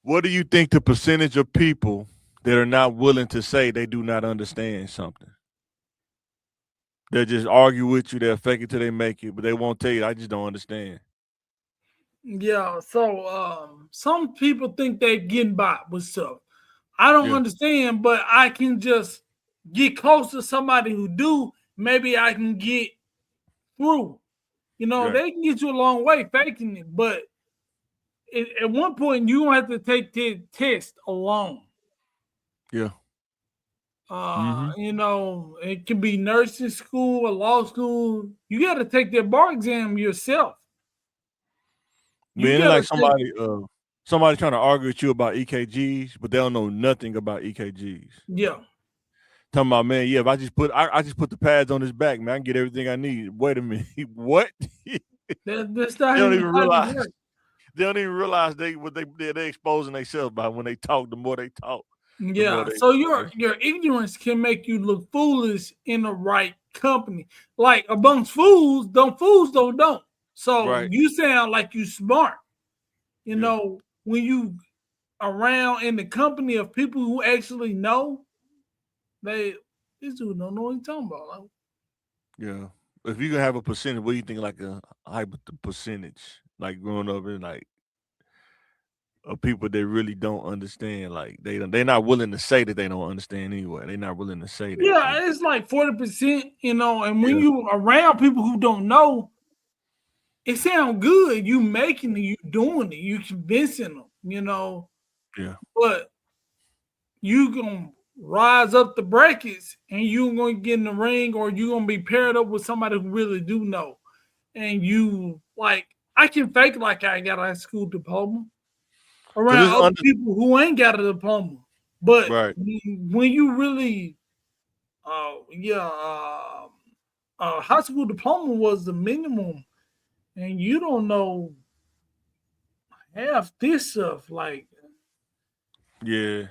What do you think the percentage of people that are not willing to say they do not understand something? They'll just argue with you. They'll fake it till they make it, but they won't tell you. I just don't understand. Yeah, so some people think they're getting by with stuff. I don't Yeah, understand, but I can just get close to somebody who do. Maybe I can get through. You know, right. they can get you a long way faking it, but at one point you don't have to take the test alone. Yeah. Mm-hmm. You know, it can be nursing school or law school. You got to take that bar exam yourself. You Man, it's got like to take, somebody trying to argue with you about EKGs, but they don't know nothing about EKGs. yeah. Talking about, man, yeah, if I just put the pads on his back, man, I can get everything I need. Wait a minute, what? They That's not don't even even how it realize works. they don't even realize they exposing themselves by when they talk. The more they talk, the more Yeah. they. So your ignorance can make you look foolish in the right company. Like amongst fools don't. So Right. you sound like you smart. You Yeah. know, when you around in the company of people who actually know, they this dude don't know what he's talking about. Like, Yeah. If you can have a percentage, what do you think like a hyper percentage? Like growing up in like of people that really don't understand, like they're not willing to say that they don't understand anyway. They're not willing to say that. yeah, it's like 40%, you know, and when Yeah. you around people who don't know, it sounds good. You making it, you doing it, you convincing them, you know, Yeah. but you gonna rise up the brackets and you gonna get in the ring or you gonna be paired up with somebody who really do know. And you like I can fake like I got a high school diploma Cause around it's other under people who ain't got a diploma. But right. when you really high school diploma was the minimum and you don't know half this stuff. Like, Yeah.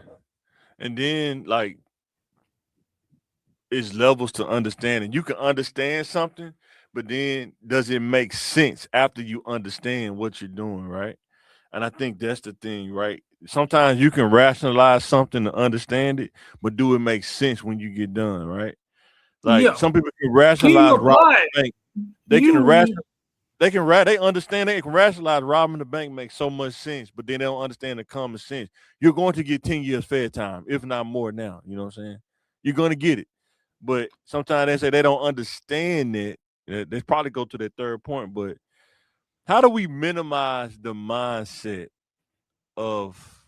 And then like it's levels to understanding. You can understand something, but then does it make sense after you understand what you're doing, right? And I think that's the thing, right? Sometimes you can rationalize something to understand it, but do it make sense when you get done, right? Like yeah, some people can can you rationalize robbing apply the it? bank. They can You, ration they understand they can rationalize robbing the bank makes so much sense, but then they don't understand the common sense. You're going to get 10 years fair time, if not more now. You know what I'm saying? You're gonna get it. But sometimes they say they don't understand it. They probably go to their third point, but how do we minimize the mindset of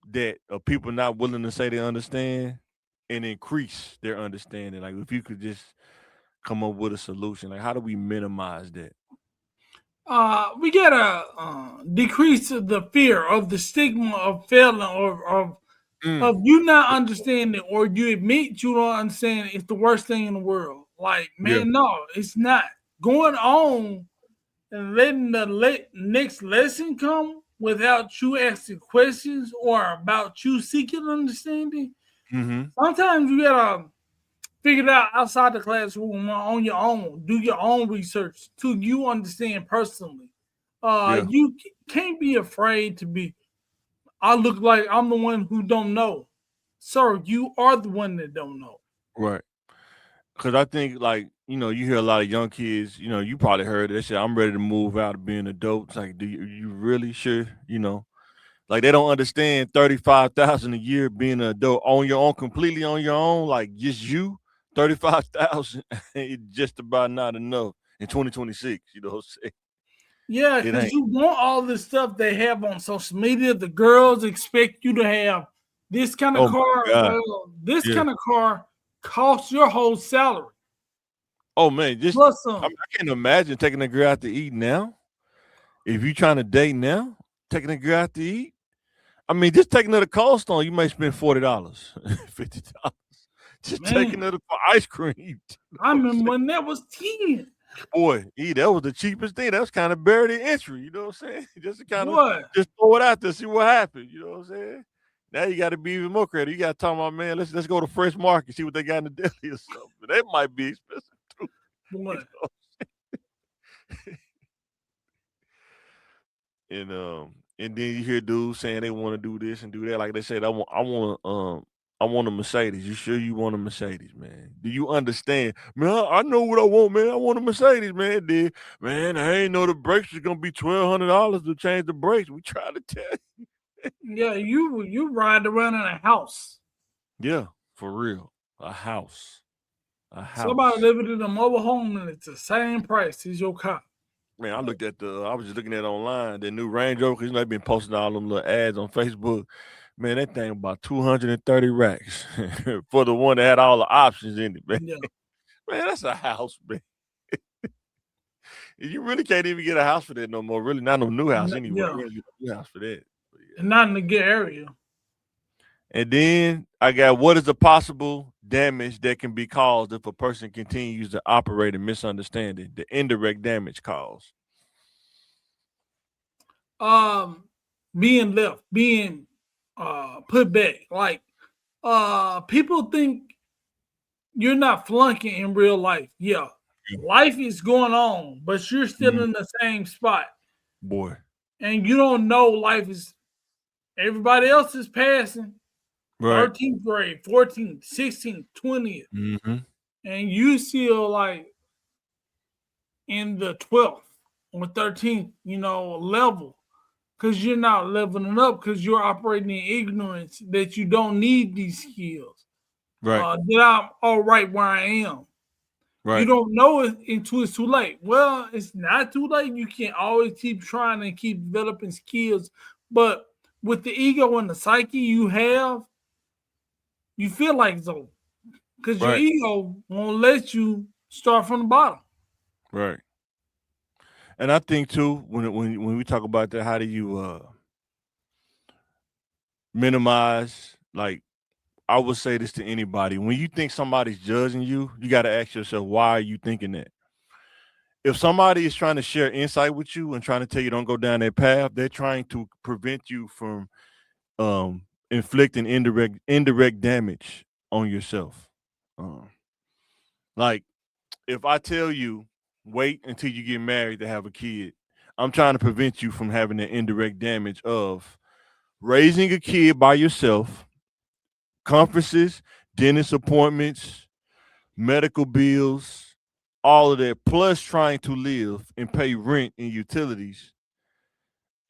that of people not willing to say they understand and increase their understanding? Like if you could just come up with a solution, like how do we minimize that? we gotta decrease the fear of the stigma of failing or Mm, of you not understanding or you admit you don't understand it's the worst thing in the world. Like, yeah, man, no, it's not. Going on and letting the next lesson come without you asking questions or about you seeking understanding. mm-hmm, Sometimes you gotta figure it out outside the classroom on your own. Do your own research till you understand personally. yeah, You can't be afraid to be. I look like I'm the one who don't know, sir. You are the one that don't know. right. Because I think like you hear a lot of young kids. You probably heard they say I'm ready to move out of being adult. It's like, do you really sure? Like they don't understand 35,000 a year being an adult on your own, completely on your own, like just you, 35,000 it's just about not enough in 2026. You know what I'm saying? Yeah, It because ain't. you want all this stuff they have on social media. The girls expect you to have this kind of Oh my car. God. Well, this Yeah. kind of car costs your whole salary Oh man, just plus I, mean, some. I can't imagine taking a girl out to eat now. If you trying to date now, taking a girl out to eat. I mean, just taking her to Cold Stone, you may spend $40, $50. Just Man, taking her for ice cream. You know I what I'm remember saying? when that was 10. Boy, that was the cheapest thing. That was kind of barrier to entry. You know what I'm saying? Just to kind of Boy, just throw it out there, see what happens. You know what I'm saying? Now you got to be even more creative. You got to talk about, man. Let's go to Fresh Market, see what they got in the deli or something. That might be expensive too. You boy. know? And And then you hear dudes saying they want to do this and do that. Like they said, I want a Mercedes. You sure you want a Mercedes, man? Do you understand? Man, I know what I want, man. I want a Mercedes, man. Then, man, I ain't know the brakes was gonna be $1,200 to change the brakes. We try to tell you. Yeah, you ride around in a house. Yeah, for real. A house. A Somebody house. living in a mobile home and it's the same price as your car. Man, I was just looking at online, the new Range Rover, because they've been posting all them little ads on Facebook. Man, that thing about 230 racks for the one that had all the options in it, man. Yeah. Man, that's a house, man. You really can't even get a house for that no more. Really, not no new house anyway. Yeah. You gotta get a new house for that. But And yeah. not in a good area. And then I got what is the possible damage that can be caused if a person continues to operate in misunderstanding? The indirect damage caused. Being left, being put back. Like people think you're not flunking in real life. Yeah. Life is going on, but you're still Mhm. in the same spot. Boy. And you don't know life is everybody else is passing Right. 13th grade, 14th, 16th, 20th. Mm-hmm. And you still like in the 12th or 13th, level. Because you're not leveling up because you're operating in ignorance that you don't need these skills. Right. That I'm all right where I am. You Right. don't know it until it's too late. Well, it's not too late. You can always keep trying and keep developing skills. But with the ego and the psyche you have, you feel like it's over. Because your Right. ego won't let you start from the bottom. Right. And I think too, when we talk about that, how do you minimize? Like, I would say this to anybody: when you think somebody's judging you, you got to ask yourself, why are you thinking that? If somebody is trying to share insight with you and trying to tell you don't go down that path, they're trying to prevent you from inflicting indirect damage on yourself. Um, like if I tell you wait until you get married to have a kid, I'm trying to prevent you from having the indirect damage of raising a kid by yourself, conferences, dentist appointments, medical bills, all of that, plus trying to live and pay rent and utilities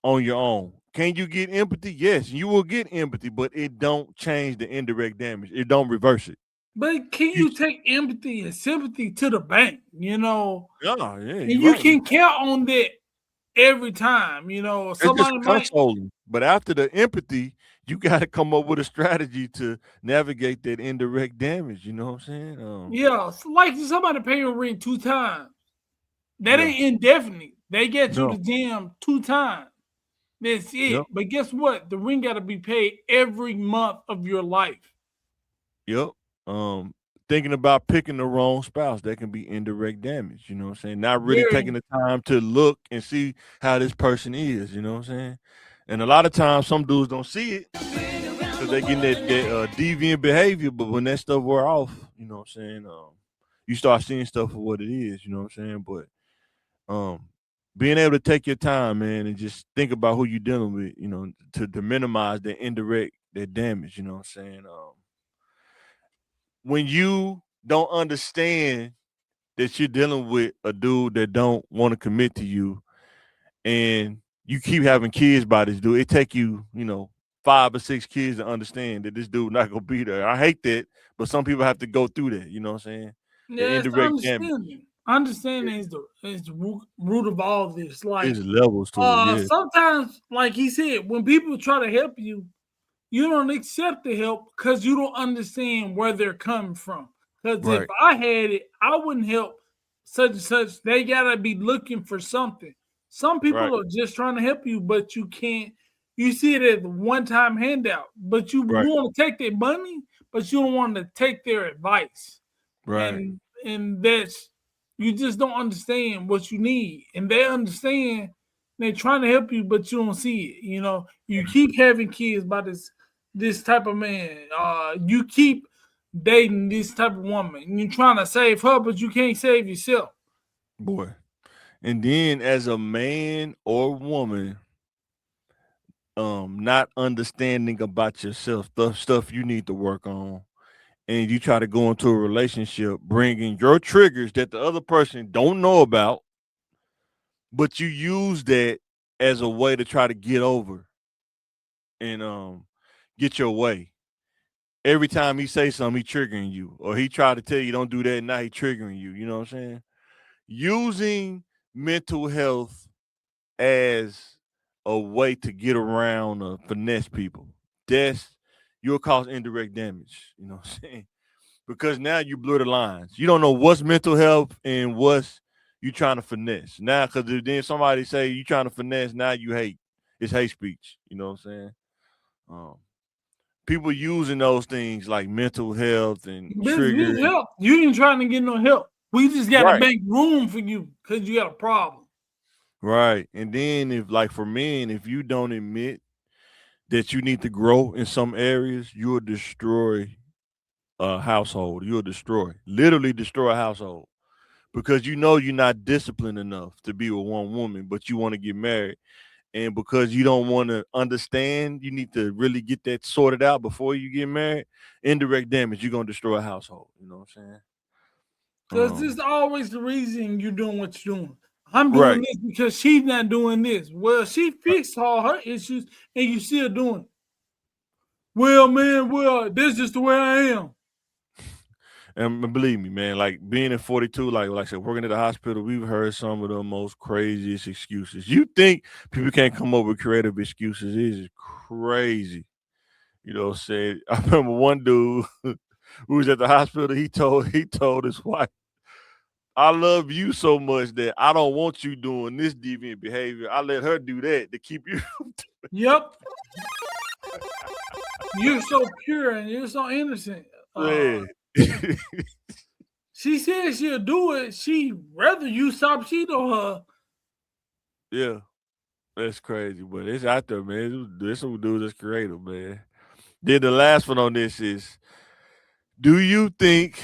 on your own. Can you get empathy? Yes, you will get empathy, but it don't change the indirect damage. It don't reverse it. But can You, you take empathy and sympathy to the bank? yeah, And you're you right. can count on that every time. It's just Somebody might, consoling. But after the empathy, you got to come up with a strategy to navigate that indirect damage. You know what I'm saying? yeah, it's like somebody pay your rent 2 times. That Yeah. ain't indefinite. They get you No. the gym 2 times. That's Yep. it. But guess what? The rent got to be paid every month of your life. Yep. Um, Thinking about picking the wrong spouse, that can be indirect damage. You know what I'm saying? Not really taking Very, the time to look and see how this person is. You know what I'm saying? And a lot of times, some dudes don't see it because they getting that deviant behavior. But when that stuff wear off, you know what I'm saying? You start seeing stuff for what it is. You know what I'm saying? But being able to take your time, man, and just think about who you're dealing with, to minimize the indirect that damage. You know what I'm saying? When you don't understand that you're dealing with a dude that don't want to commit to you, and you keep having kids by this dude, it take you, 5 or 6 kids to understand that this dude not gonna be there. I hate that, but some people have to go through that. You know what I'm saying? The yeah, it's indirect damage. understanding. Understanding is the root of all of this. Like, There's levels to it. Yeah. sometimes, like he said, when people try to help you, you don't accept the help because you don't understand where they're coming from. Because if Right. I had it, I wouldn't help such and such. They gotta be looking for something. Some Right. people are just trying to help you, but you can't. You see it as a one-time handout, but you Right. want to take their money, but you don't want to take their advice. Right. And that's you just don't understand what you need, and they understand. They're trying to help you, but you don't see it. You keep having kids by this type of man. You keep dating this type of woman. And you're trying to save her, but you can't save yourself. Boy. And then as a man or woman, not understanding about yourself, stuff you need to work on, and you try to go into a relationship bringing your triggers that the other person don't know about, but you use that as a way to try to get over and get your way. Every time he say something, he triggering you, or he try to tell you don't do that. Now he triggering you. You know what I'm saying? Using mental health as a way to get around finesse people. That's You'll cause indirect damage. You know what I'm saying? Because now you blur the lines. You don't know what's mental health and what's you trying to finesse. Now, because if then somebody say you trying to finesse, now you hate. It's hate speech. You know what I'm saying? Um, People using those things like mental health and Bitch, we triggering. help. You ain't trying to get no help. We just gotta Right. make room for you because you got a problem. Right. And then if like for men, if you don't admit that you need to grow in some areas, you'll destroy a household. You'll literally destroy a household because you know you're not disciplined enough to be with one woman, but you want to get married. And because you don't want to understand, you need to really get that sorted out before you get married. Indirect damage, you're gonna destroy a household. You know what I'm saying? Because this is always the reason you're doing what you're doing. I'm doing Right. this because she's not doing this. Well, she fixed all her issues and you still doing it. Well, man, this is the way I am. And believe me, man, like being in 42, like I said, working at the hospital, we've heard some of the most craziest excuses. You think people can't come up with creative excuses? It is crazy. You know, said I remember one dude who was at the hospital, he told his wife, I love you so much that I don't want you doing this deviant behavior. I let her do that to keep you. Yep. You're so pure and you're so innocent. Man. She said she'll do it. She rather you stop cheating on her. Yeah. That's crazy, but it's out there, man. There's some dudes that's creative, man. Then the last one on this is, do you think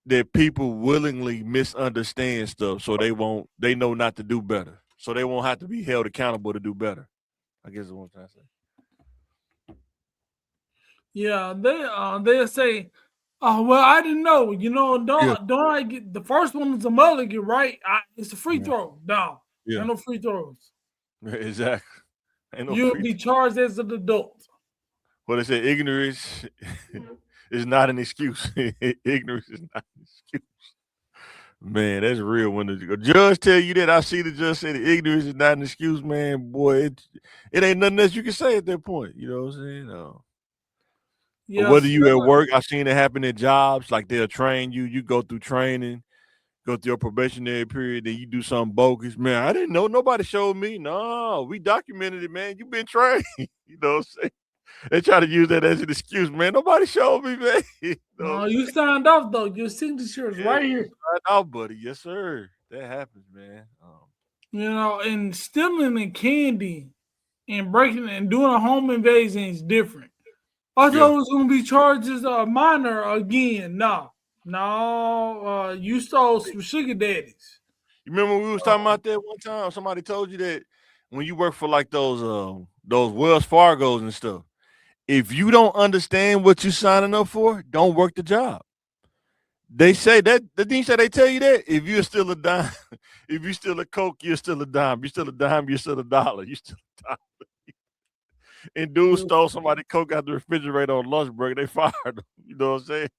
that people willingly misunderstand stuff so they know not to do better? So they won't have to be held accountable to do better. I guess is what I'm trying to say. Yeah, they'll say, "Oh well, I didn't know. You know, Yeah. don't I get the first one is a mulligan, right? It's a free Yeah. throw. No, Yeah. ain't no free throws. Exactly. Ain't no You'll free. be charged as an adult." What they say, ignorance is not an excuse. Ignorance is not an excuse. Man, that's real. When the judge tell you that, I see the judge say the ignorance is not an excuse, man. Boy, it ain't nothing else you can say at that point. You know what I'm saying? Or Yeah, whether so you at work, I've seen it happen at jobs. Like they'll train you, you go through training, go through your probationary period, then you do something bogus. Man, I didn't know. Nobody showed me. No, we documented it, man. You been trained. You know what I'm saying? They try to use that as an excuse, man. Nobody showed me, man. You know what I'm no, saying? you signed off though. Your signature is Yeah, right you here. signed out, buddy. Yes, sir. That happens, man. You know, and stealing the candy and breaking and doing a home invasion is different. I Yeah. thought it was gonna be charged as a minor again. No, no, you stole some sugar daddies. You remember we was talking about that one time? Somebody told you that when you work for like those Wells Fargos and stuff, if you don't understand what you're signing up for, don't work the job. They say that the thing say they tell you that if you're still a dime, if you're still a Coke, you're still a dime. You're still a dime, you're still a dollar. You still a dime. And dude stole somebody Coke out the refrigerator on lunch break. They fired him. You know what I'm saying?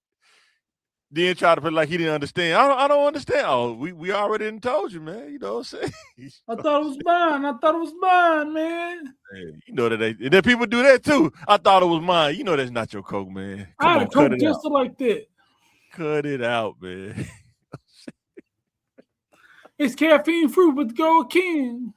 Then try to feel like he didn't understand. I don't understand. Oh, we already done told you, man. You know what I'm saying? I thought it was mine. I thought it was mine, man. You know that and then people do that too. I thought it was mine. You know that's not your Coke, man. I Come had a on, cut Coke it out. just like that. Cut it out, man. It's caffeine free with Gold King.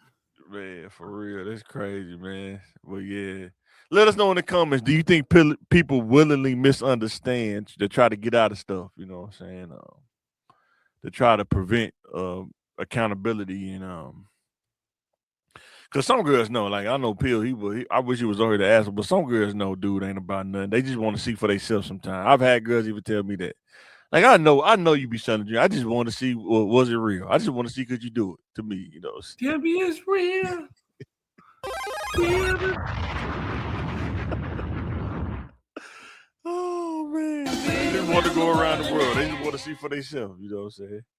Man, for real. That's crazy, man. Well, yeah. Let us know in the comments. Do you think people willingly misunderstand to try to get out of stuff? You know what I'm saying? To try to prevent accountability and because some girls know, like I know Peele, I wish he was over here to ask him, but some girls know dude ain't about nothing. They just want to see for themselves sometimes. I've had girls even tell me that. Like I know you be selling dream. I just want to see was it real. I just want to see could you do it to me, you know. Debbie is real. Oh man, they just want to go around the world. They just want to see for themselves. You know what I'm saying?